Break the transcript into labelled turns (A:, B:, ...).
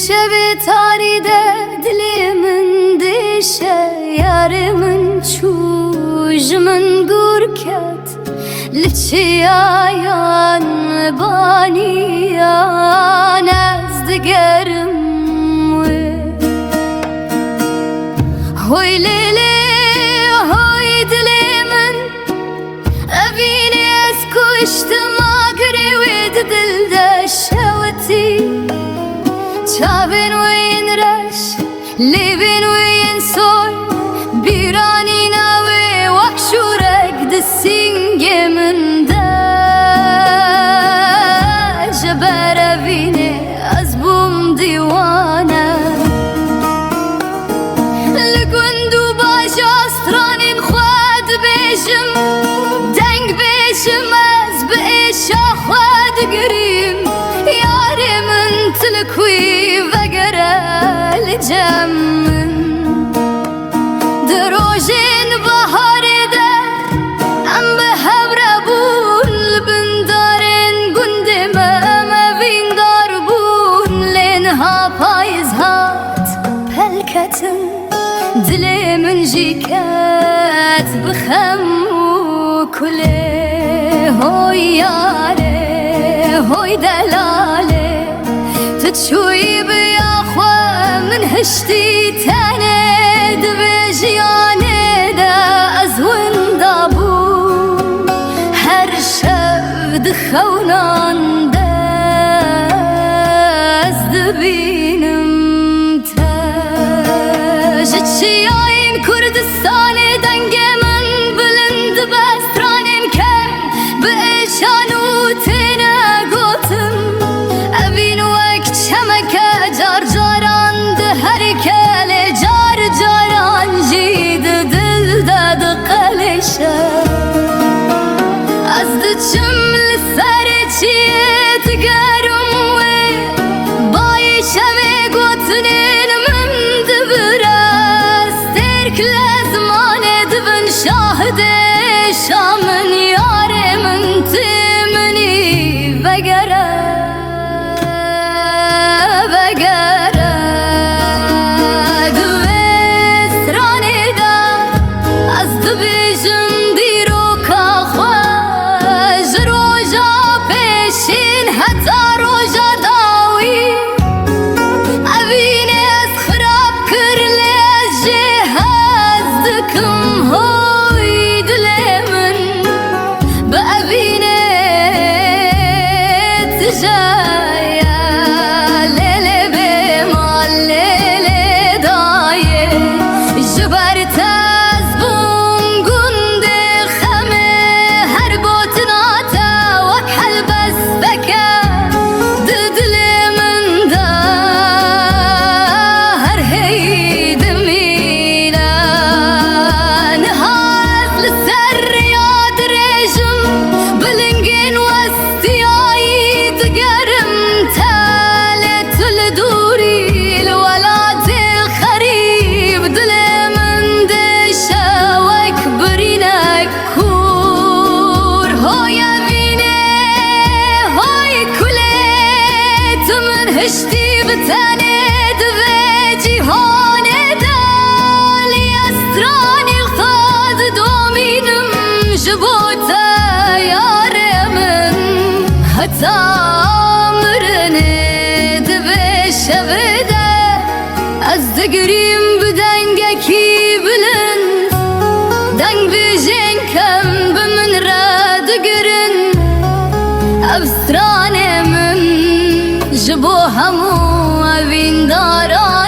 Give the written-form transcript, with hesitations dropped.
A: شب تاریده دلی من دیشه یار من چوج من گور کت لچی آیان بانیان از دگرم هوی لیلی هوی دلی من ابینی از کشتم آگری وید دل دشوتی چاوین وین رش لیبین وین سوی بیرانی نوی وکشورک دسینگ من ده جبر بینه از بوم دیوانه لگوندو باجاسترانین خواد بیشم دنگ بیشم از بیشا خواد گریم یاری من تلکوی وگره لجمن دروجین بحاری ده ام به هبره بول بندارین گندم اموین دار بون لینها پایز هات پلکتم دلی من جیکت بخم و کله هوی یاره هوی دلاله تتشوي بيا خوا من هشتي تاني دبجياني دا أزون دابو هر شب دخونان داز دبينم تاجتشياين كردستاني دنگي من بلند بسترانين كم بإشانو تينا قوتم أبين شمکه جار جاران ده هر کله جار جاران جید دل داد قلشه از دچم لسر چیت گرم و بای شوی گوتنین من دبرست ترک لزمان دبن شاهده شامن یار من تمنی وگره هشتی بتنی دوی جهان دالی استرانی خود دومینم جبوتا یار من حتی مرنه دوی شویده از دگریم بدنگکی بلند دنگ بیجین کم بمن را دگرن ابستران من جبو همو اوین داران